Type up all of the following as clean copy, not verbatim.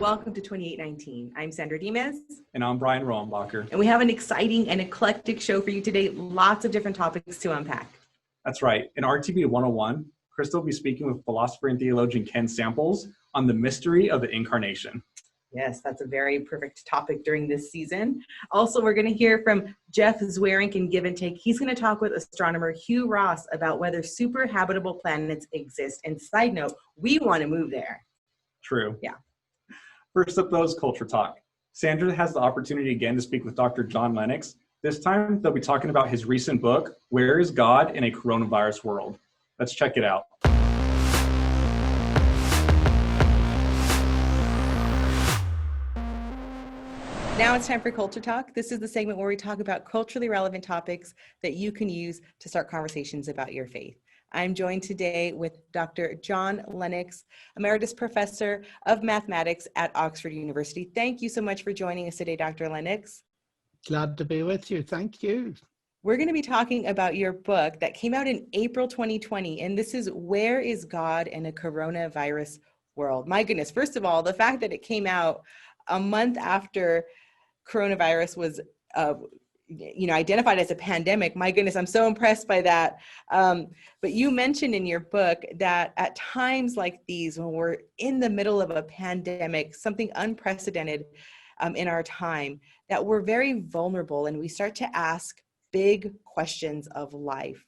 welcome to 2819. I'm Sandra Dimes. And I'm Brian Rohrenbacher. And we have an exciting and eclectic show for you today. Lots of different topics to unpack. That's right. In RTB 101, Crystal will be speaking with philosopher and theologian Ken Samples on the mystery of the Incarnation. Yes, that's a very perfect topic during this season. Also, we're going to hear from Jeff Zweerink in Give and Take. He's going to talk with astronomer Hugh Ross about whether superhabitable planets exist. And side note, we want to move there. True. Yeah. First up, though, is Culture Talk. Sandra has the opportunity again to speak with Dr. John Lennox. This time, they'll be talking about his recent book, Where is God in a Coronavirus World? Let's check it out. Now it's time for Culture Talk. This is the segment where we talk about culturally relevant topics that you can use to start conversations about your faith. I'm joined today with Dr. John Lennox, Emeritus Professor of Mathematics at Oxford University. Thank you so much for joining us today, Dr. Lennox. Glad to be with you. Thank you. We're going to be talking about your book that came out in April 2020, and this is Where is God in a Coronavirus World? My goodness, first of all, the fact that it came out a month after coronavirus was identified as a pandemic. My goodness, I'm so impressed by that. But you mentioned in your book that at times like these, when we're in the middle of a pandemic, something unprecedented in our time, that we're very vulnerable and we start to ask big questions of life.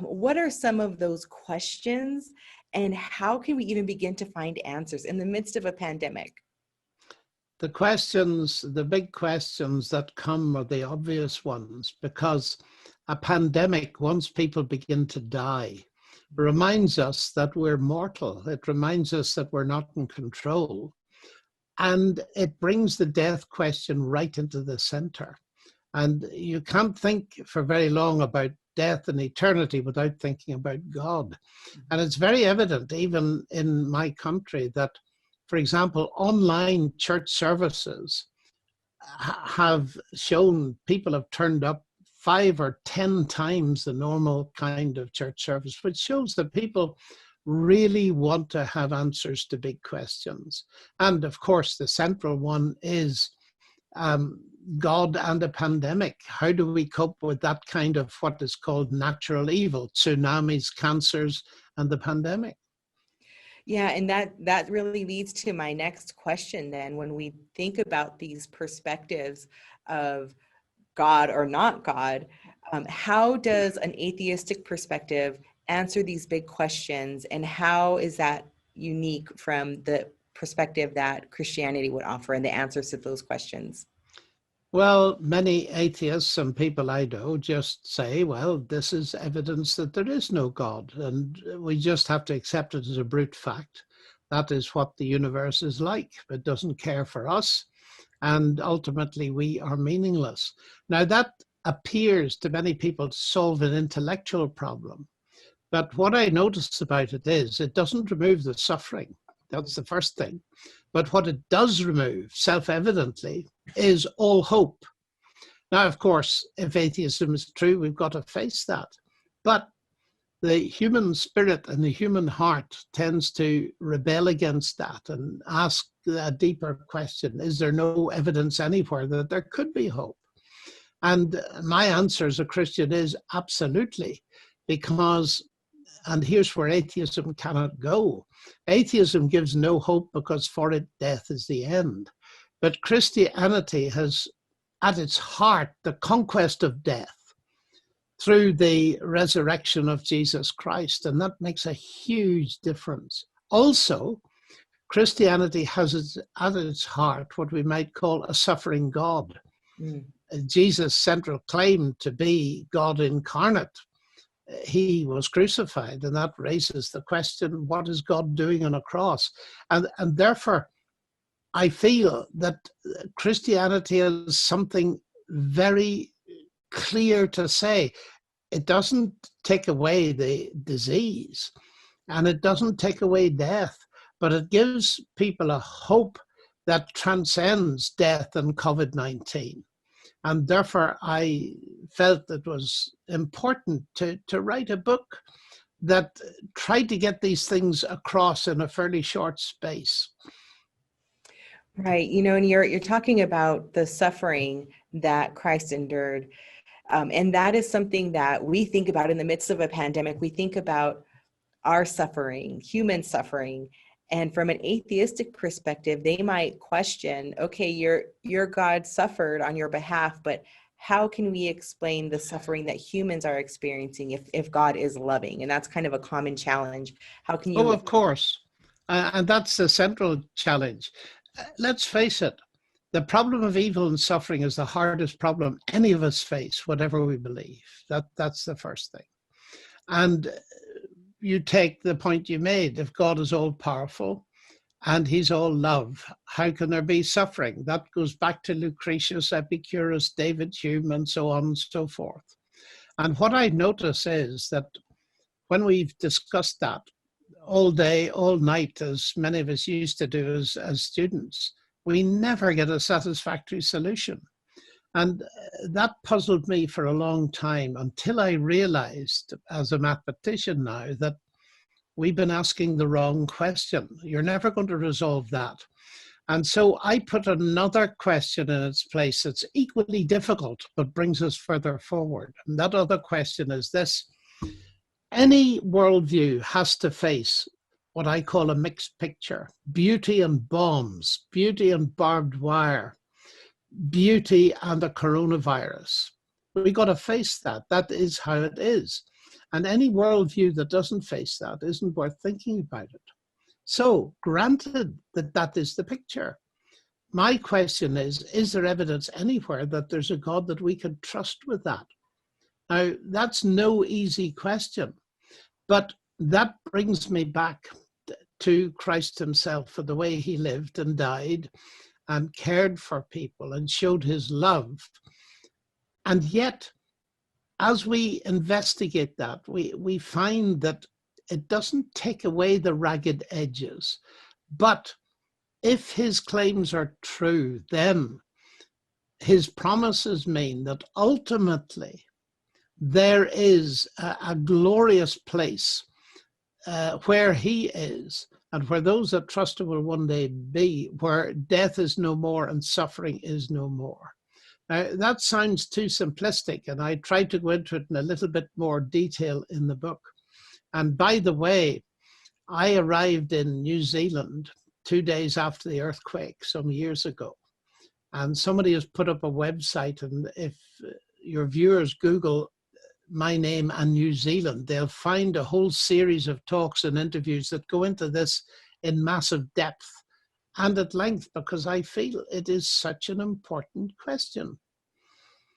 What are some of those questions, and how can we even begin to find answers in the midst of a pandemic? The big questions that come are the obvious ones, because a pandemic, once people begin to die, reminds us that we're mortal. It reminds us that we're not in control. And it brings the death question right into the center. And you can't think for very long about death and eternity without thinking about God. And it's very evident, even in my country, that for example, online church services have shown people have turned up 5 or 10 times the normal kind of church service, which shows that people really want to have answers to big questions. And of course, the central one is God and a pandemic. How do we cope with that kind of what is called natural evil, tsunamis, cancers, and the pandemic? Yeah, and that really leads to my next question then. When we think about these perspectives of God or not God, how does an atheistic perspective answer these big questions, and how is that unique from the perspective that Christianity would offer and the answers to those questions? Well, many atheists and people I know just say, well, this is evidence that there is no God, and we just have to accept it as a brute fact. That is what the universe is like. It doesn't care for us, and ultimately we are meaningless. Now, that appears to many people to solve an intellectual problem, but what I notice about it is it doesn't remove the suffering. That's the first thing. But what it does remove, self-evidently, is all hope. Now, of course, if atheism is true, we've got to face that. But the human spirit and the human heart tends to rebel against that and ask a deeper question. Is there no evidence anywhere that there could be hope? And my answer as a Christian is absolutely, because, and here's where atheism cannot go. Atheism gives no hope because for it, death is the end. But Christianity has at its heart the conquest of death through the resurrection of Jesus Christ, and that makes a huge difference. Also, Christianity has at its heart what we might call a suffering God. Jesus' central claim to be God incarnate. He was crucified, and that raises the question, what is God doing on a cross? And therefore, I feel that Christianity is something very clear to say. It doesn't take away the disease, and it doesn't take away death, but it gives people a hope that transcends death and COVID-19. And therefore, I felt it was important to write a book that tried to get these things across in a fairly short space. Right. You know, and you're talking about the suffering that Christ endured. And that is something that we think about in the midst of a pandemic. We think about our suffering, human suffering. And from an atheistic perspective, they might question, okay, your God suffered on your behalf, but how can we explain the suffering that humans are experiencing if God is loving? And that's kind of a common challenge. How can Oh, you? of course. And that's the central challenge. Let's face it, the problem of evil and suffering is the hardest problem any of us face, whatever we believe. That's the first thing. And you take the point you made, if God is all powerful and he's all love, how can there be suffering? That goes back to Lucretius, Epicurus, David Hume, and so on and so forth. And what I notice is that when we've discussed that all day, all night, as many of us used to do as students, we never get a satisfactory solution. And that puzzled me for a long time until I realized as a mathematician now that we've been asking the wrong question. You're never going to resolve that. And so I put another question in its place that's equally difficult, but brings us further forward. And that other question is this: any worldview has to face what I call a mixed picture: beauty and bombs, beauty and barbed wire, beauty and a coronavirus. We got to face that. That is how it is. And any worldview that doesn't face that isn't worth thinking about it. So, granted that that is the picture, my question is there evidence anywhere that there's a God that we can trust with that? Now, that's no easy question, but that brings me back to Christ himself and the way he lived and died and cared for people and showed his love. And yet, as we investigate that, we find that it doesn't take away the ragged edges. But if his claims are true, then his promises mean that ultimately there is a glorious place where he is and where those that trust him will one day be, where death is no more and suffering is no more. That sounds too simplistic, and I tried to go into it in a little bit more detail in the book. And by the way, I arrived in New Zealand 2 days after the earthquake some years ago. And somebody has put up a website, and if your viewers Google my name and New Zealand, they'll find a whole series of talks and interviews that go into this in massive depth and at length, because I feel it is such an important question.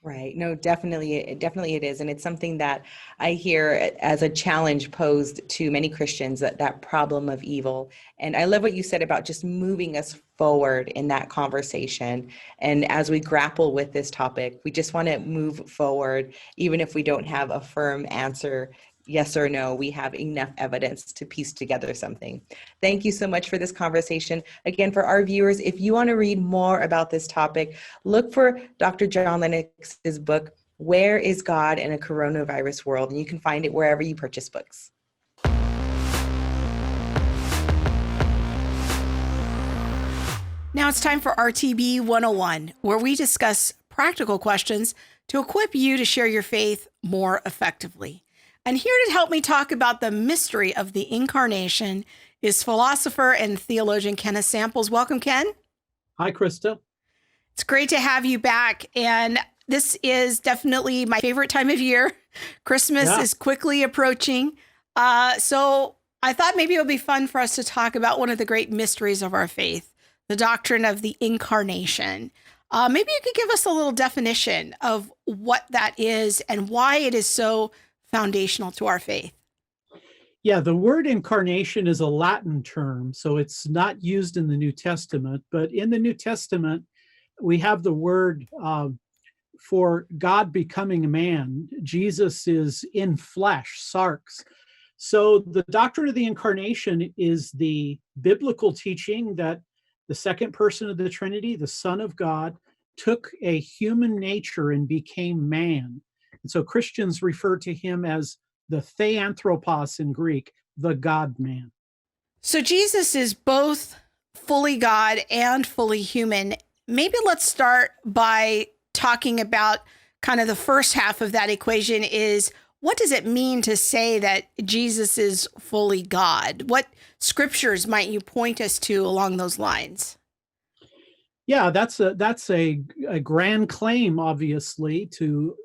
Right. No, definitely it is. And it's something that I hear as a challenge posed to many Christians, that problem of evil. And I love what you said about just moving us forward in that conversation. And as we grapple with this topic, we just want to move forward, even if we don't have a firm answer, yes or no. We have enough evidence to piece together something. Thank you so much for this conversation. Again, for our viewers, if you want to read more about this topic, look for Dr. John Lennox's book, Where is God in a Coronavirus World? And you can find it wherever you purchase books. Now it's time for RTB 101, where we discuss practical questions to equip you to share your faith more effectively. And here to help me talk about the mystery of the Incarnation is philosopher and theologian Kenneth Samples. Welcome, Ken. Hi, Krista. It's great to have you back. And this is definitely my favorite time of year. Christmas is quickly approaching. So I thought maybe it would be fun for us to talk about one of the great mysteries of our faith, the doctrine of the Incarnation. Maybe you could give us a little definition of what that is and why it is so foundational to our faith. Yeah, the word incarnation is a Latin term, so it's not used in the New Testament. But in the New Testament, we have the word for God becoming a man. Jesus is in flesh, sarx. So the doctrine of the Incarnation is the biblical teaching that the second person of the Trinity, the Son of God, took a human nature and became man. And so Christians refer to him as the theanthropos in Greek, the God-man. So Jesus is both fully God and fully human. Maybe let's start by talking about kind of the first half of that equation is, what does it mean to say that Jesus is fully God? What scriptures might you point us to along those lines? Yeah, that's a grand claim, obviously, to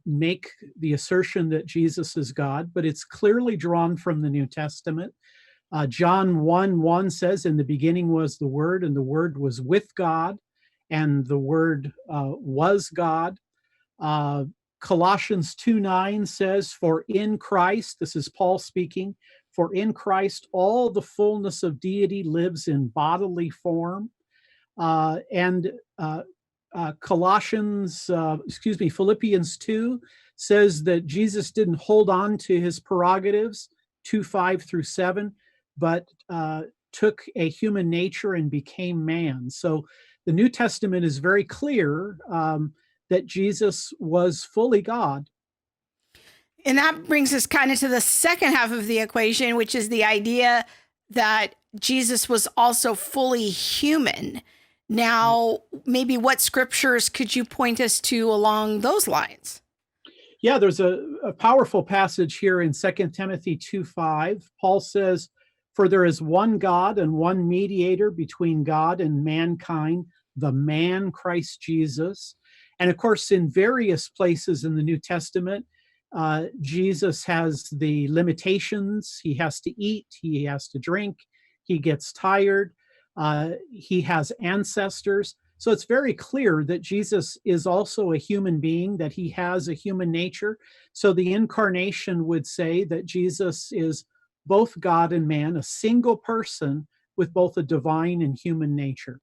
make the assertion that Jesus is God, but it's clearly drawn from the New Testament. John 1:1 says, "In the beginning was the Word, and the Word was with God, and the Word was God." Colossians 2:9 says, "For in Christ," this is Paul speaking, "for in Christ all the fullness of deity lives in bodily form." And Philippians 2 says that Jesus didn't hold on to his prerogatives, 2:5-7, but took a human nature and became man. So the New Testament is very clear that Jesus was fully God. And that brings us kind of to the second half of the equation, which is the idea that Jesus was also fully human. Now, maybe what scriptures could you point us to along those lines? Yeah, there's a powerful passage here in 2 Timothy 2:5. Paul says, "For there is one God and one mediator between God and mankind, the man Christ Jesus." And of course, in various places in the New Testament, Jesus has the limitations. He has to eat, he has to drink, he gets tired, he has ancestors. So it's very clear that Jesus is also a human being, that he has a human nature. So the incarnation would say that Jesus is both God and man, a single person with both a divine and human nature.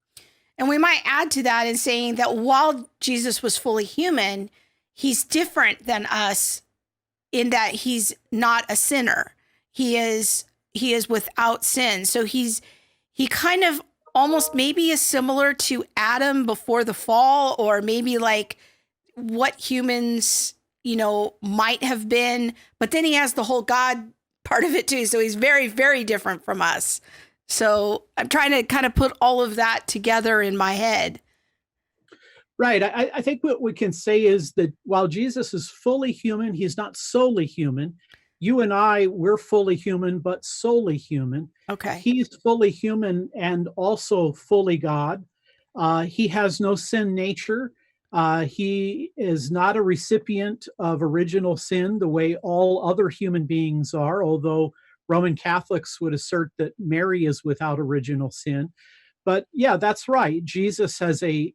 And we might add to that in saying that while Jesus was fully human, he's different than us in that he's not a sinner. He is without sin. So he kind of almost maybe is similar to Adam before the fall, or maybe like what humans, might have been. But then he has the whole God part of it too. So he's very, very different from us. So I'm trying to kind of put all of that together in my head. Right. I think what we can say is that while Jesus is fully human, he's not solely human. You and I, we're fully human, but solely human. Okay. He's fully human and also fully God. He has no sin nature. He is not a recipient of original sin the way all other human beings are, although Roman Catholics would assert that Mary is without original sin. But yeah, that's right. Jesus has a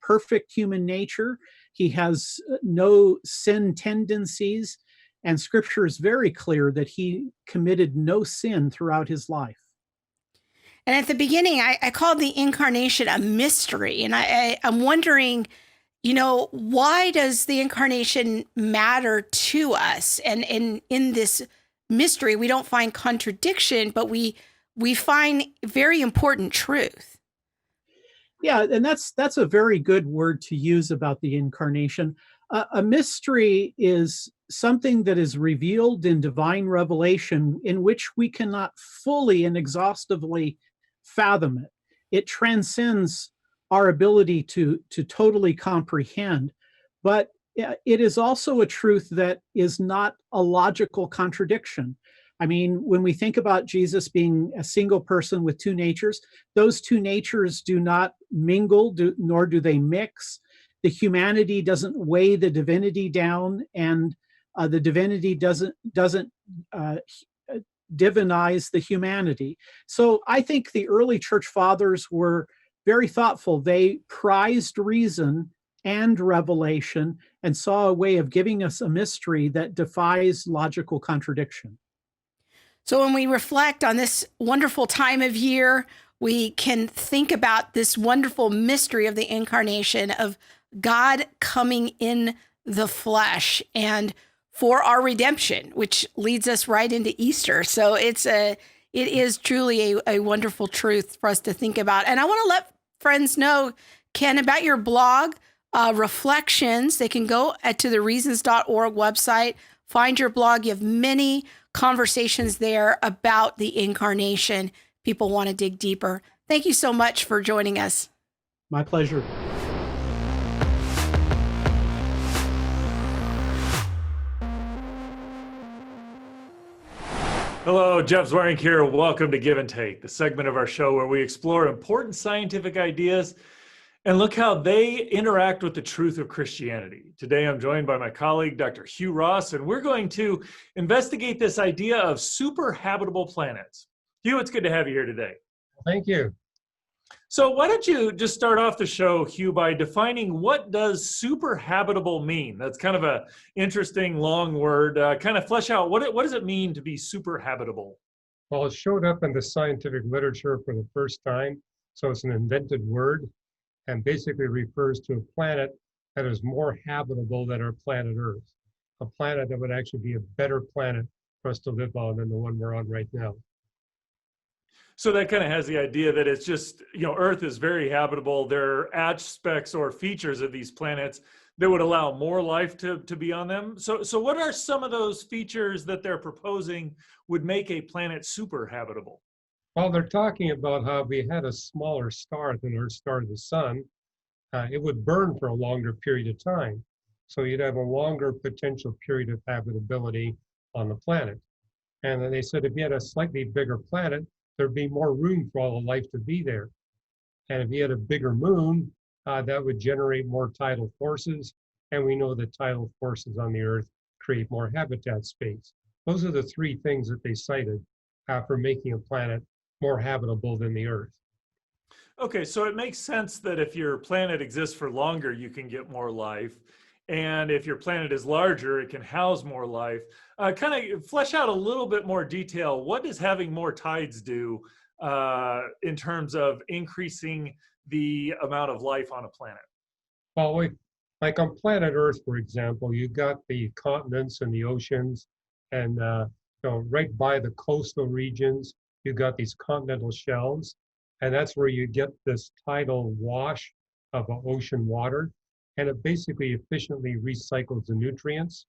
perfect human nature. He has no sin tendencies. And scripture is very clear that he committed no sin throughout his life. And at the beginning, I called the incarnation a mystery. And I'm wondering, why does the incarnation matter to us? And in this mystery, we don't find contradiction, but we find very important truth. Yeah, and that's a very good word to use about the incarnation. A mystery is something that is revealed in divine revelation in which we cannot fully and exhaustively fathom it. It transcends our ability to totally comprehend, but it is also a truth that is not a logical contradiction. I mean, when we think about Jesus being a single person with two natures, those two natures do not mingle, nor do they mix. The humanity doesn't weigh the divinity down, and the divinity doesn't divinize the humanity. So I think the early church fathers were very thoughtful. They prized reason and revelation and saw a way of giving us a mystery that defies logical contradiction. So when we reflect on this wonderful time of year, we can think about this wonderful mystery of the incarnation, of God coming in the flesh and for our redemption, which leads us right into Easter. So it is truly a wonderful truth for us to think about. And I want to let friends know, Ken, about your blog, Reflections. They can go to the reasons.org website, find your blog. You have many conversations there about the incarnation. People want to dig deeper. Thank you so much for joining us. My pleasure. Hello, Jeff Zwaring here. Welcome to Give and Take, the segment of our show where we explore important scientific ideas and look how they interact with the truth of Christianity. Today, I'm joined by my colleague, Dr. Hugh Ross, and we're going to investigate this idea of superhabitable planets. Hugh, it's good to have you here today. Thank you. So why don't you just start off the show, Hugh, by defining what does superhabitable mean? That's kind of a interesting long word. Kind of flesh out, what does it mean to be superhabitable? Well, it showed up in the scientific literature for the first time, so it's an invented word and basically refers to a planet that is more habitable than our planet Earth, a planet that would actually be a better planet for us to live on than the one we're on right now. So that kind of has the idea that it's just, Earth is very habitable. There are aspects or features of these planets that would allow more life to be on them. So what are some of those features that they're proposing would make a planet super habitable? Well, they're talking about how if we had a smaller star than our star, the sun, it would burn for a longer period of time. So you'd have a longer potential period of habitability on the planet. And then they said if you had a slightly bigger planet, there'd be more room for all the life to be there. And if you had a bigger moon, that would generate more tidal forces. And we know that tidal forces on the Earth create more habitat space. Those are the three things that they cited for making a planet more habitable than the Earth. Okay, so it makes sense that if your planet exists for longer, you can get more life. And if your planet is larger, it can house more life. Kind of flesh out a little bit more detail. What does having more tides do in terms of increasing the amount of life on a planet? Well, like on planet Earth, for example, you've got the continents and the oceans, and right by the coastal regions, you've got these continental shelves, and that's where you get this tidal wash of ocean water. And it basically efficiently recycles the nutrients.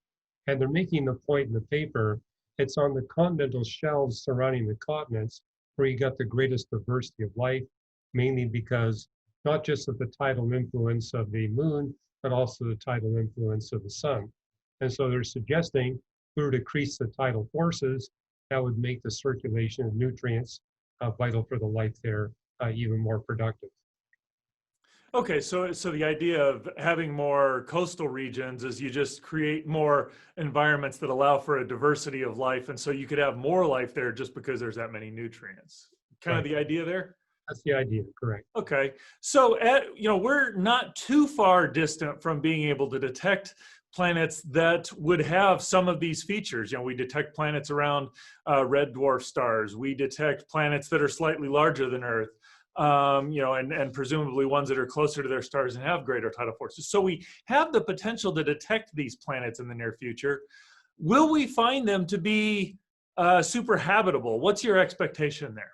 And they're making the point in the paper, it's on the continental shelves surrounding the continents where you got the greatest diversity of life, mainly because not just of the tidal influence of the moon, but also the tidal influence of the sun. And so they're suggesting if we were to decrease the tidal forces, that would make the circulation of nutrients vital for the life there even more productive. Okay, so the idea of having more coastal regions is you just create more environments that allow for a diversity of life, and so you could have more life there just because there's that many nutrients. Kind of the idea there? That's the idea, correct. Okay, so we're not too far distant from being able to detect planets that would have some of these features. We detect planets around red dwarf stars. We detect planets that are slightly larger than Earth. And presumably ones that are closer to their stars and have greater tidal forces. So we have the potential to detect these planets in the near future. Will we find them to be super habitable? What's your expectation there?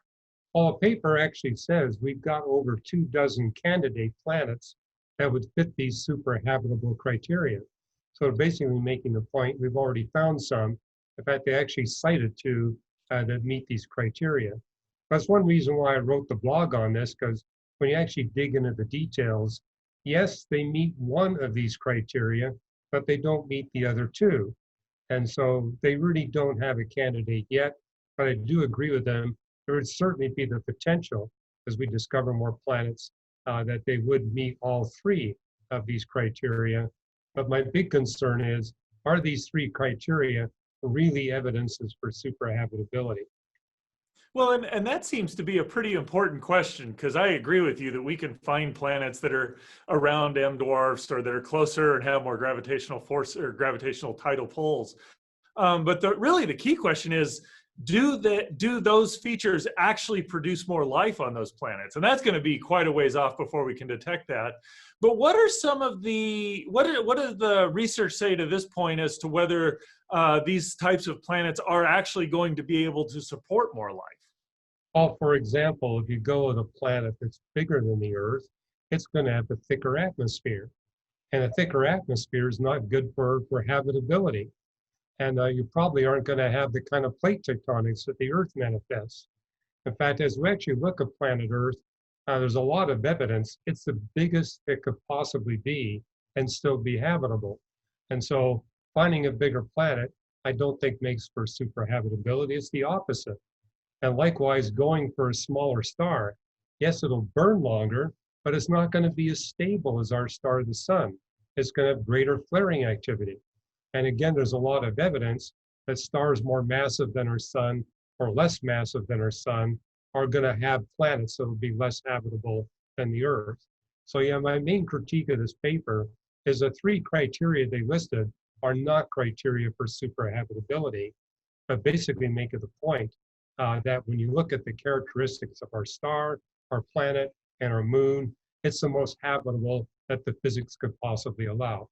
Well, the paper actually says we've got over 24 candidate planets that would fit these super habitable criteria. So basically making the point, we've already found some. In fact, they actually cited two that meet these criteria. That's one reason why I wrote the blog on this, because when you actually dig into the details, yes, they meet one of these criteria, but they don't meet the other two. And so they really don't have a candidate yet, but I do agree with them. There would certainly be the potential, as we discover more planets, that they would meet all three of these criteria. But my big concern is, are these three criteria really evidences for superhabitability? Well, and that seems to be a pretty important question, because I agree with you that we can find planets that are around M dwarfs or that are closer and have more gravitational force or gravitational tidal pulls. But really the key question is, do those features actually produce more life on those planets? And that's going to be quite a ways off before we can detect that. But what are some of what does the research say to this point as to whether these types of planets are actually going to be able to support more life? Well, for example, if you go with a planet that's bigger than the Earth, it's going to have a thicker atmosphere. And a thicker atmosphere is not good for habitability. And you probably aren't going to have the kind of plate tectonics that the Earth manifests. In fact, as we actually look at planet Earth, there's a lot of evidence it's the biggest it could possibly be and still be habitable. And so finding a bigger planet, I don't think makes for superhabitability. It's the opposite. And likewise, going for a smaller star, yes, it'll burn longer, but it's not going to be as stable as our star, the sun. It's going to have greater flaring activity. And again, there's a lot of evidence that stars more massive than our sun or less massive than our sun are going to have planets that will be less habitable than the Earth. So yeah, my main critique of this paper is the 3 criteria they listed are not criteria for superhabitability, but basically make it the point that when you look at the characteristics of our star, our planet, and our moon, it's the most habitable that the physics could possibly allow.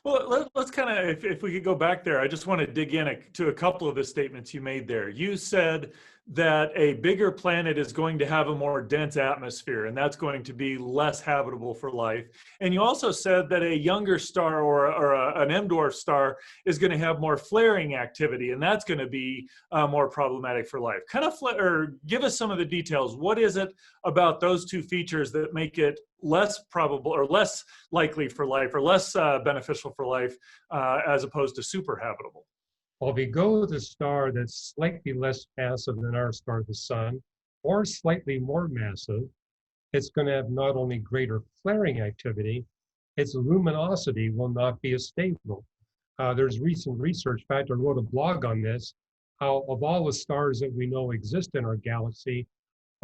Well, let's kind of, if we could go back there, I just want to dig in to a couple of the statements you made there. You said that a bigger planet is going to have a more dense atmosphere, and that's going to be less habitable for life. And you also said that a younger star or an M-dwarf star is going to have more flaring activity, and that's going to be more problematic for life. Kind of, or give us some of the details. What is it about those 2 features that make it less probable or less likely for life or less beneficial for life as opposed to superhabitable? Well, if we go with a star that's slightly less massive than our star, the sun, or slightly more massive, it's going to have not only greater flaring activity, its luminosity will not be as stable. There's recent research, in fact, I wrote a blog on this, how of all the stars that we know exist in our galaxy,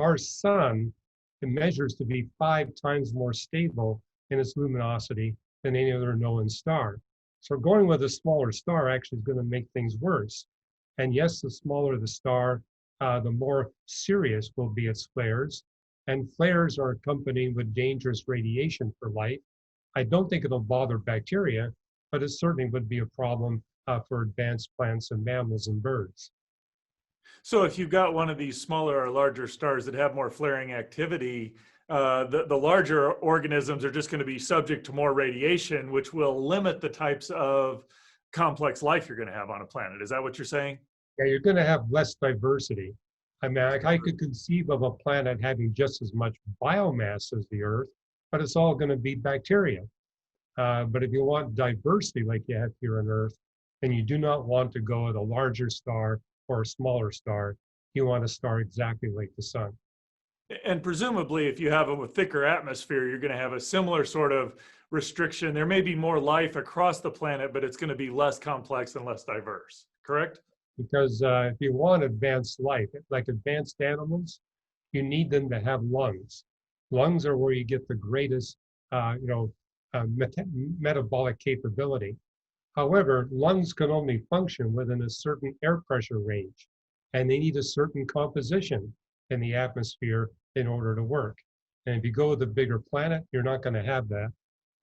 our sun measures to be 5 times more stable in its luminosity than any other known star. So going with a smaller star actually is going to make things worse. And yes, the smaller the star, the more serious will be its flares. And flares are accompanied with dangerous radiation for life. I don't think it'll bother bacteria, but it certainly would be a problem for advanced plants and mammals and birds. So if you've got one of these smaller or larger stars that have more flaring activity, the larger organisms are just going to be subject to more radiation, which will limit the types of complex life you're going to have on a planet. Is that what you're saying? Yeah, you're going to have less diversity. I mean, I could conceive of a planet having just as much biomass as the Earth, but it's all going to be bacteria. But if you want diversity like you have here on Earth, then you do not want to go with a larger star or a smaller star. You want a star exactly like the sun. And presumably, if you have a thicker atmosphere, you're going to have a similar sort of restriction. There may be more life across the planet, but it's going to be less complex and less diverse, correct? Because if you want advanced life, like advanced animals, you need them to have lungs. Lungs are where you get the greatest metabolic capability. However, lungs can only function within a certain air pressure range, and they need a certain composition in the atmosphere in order to work. And if you go with a bigger planet, you're not going to have that.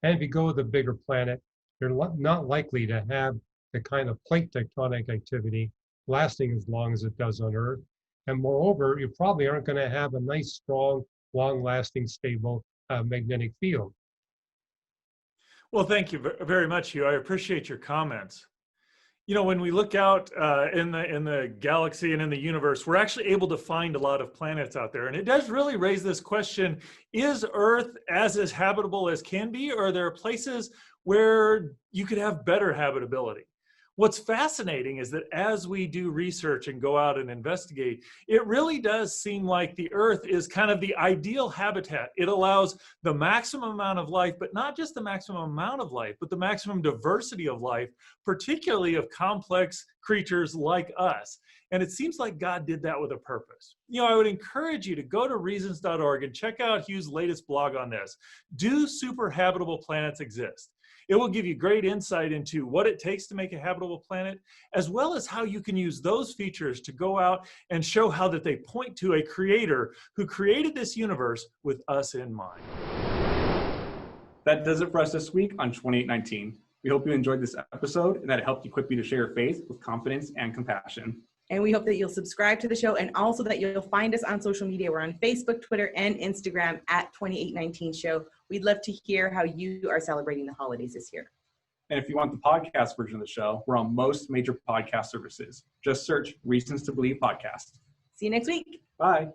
And if you go with a bigger planet, you're not likely to have the kind of plate tectonic activity lasting as long as it does on Earth. And moreover, you probably aren't going to have a nice, strong, long-lasting, stable magnetic field. Well, thank you very much, Hugh. I appreciate your comments. You know, when we look out in the galaxy and in the universe, we're actually able to find a lot of planets out there. And it does really raise this question, is Earth as habitable as can be, or are there places where you could have better habitability? What's fascinating is that as we do research and go out and investigate, it really does seem like the Earth is kind of the ideal habitat. It allows the maximum amount of life, but not just the maximum amount of life, but the maximum diversity of life, particularly of complex creatures like us. And it seems like God did that with a purpose. You know, I would encourage you to go to reasons.org and check out Hugh's latest blog on this. Do superhabitable planets exist? It will give you great insight into what it takes to make a habitable planet, as well as how you can use those features to go out and show how that they point to a creator who created this universe with us in mind. That does it for us this week on 2819. We hope you enjoyed this episode and that it helped equip you to share your faith with confidence and compassion. And we hope that you'll subscribe to the show and also that you'll find us on social media. We're on Facebook, Twitter, and Instagram at 2819 Show. We'd love to hear how you are celebrating the holidays this year. And if you want the podcast version of the show, we're on most major podcast services. Just search Reasons to Believe Podcast. See you next week. Bye.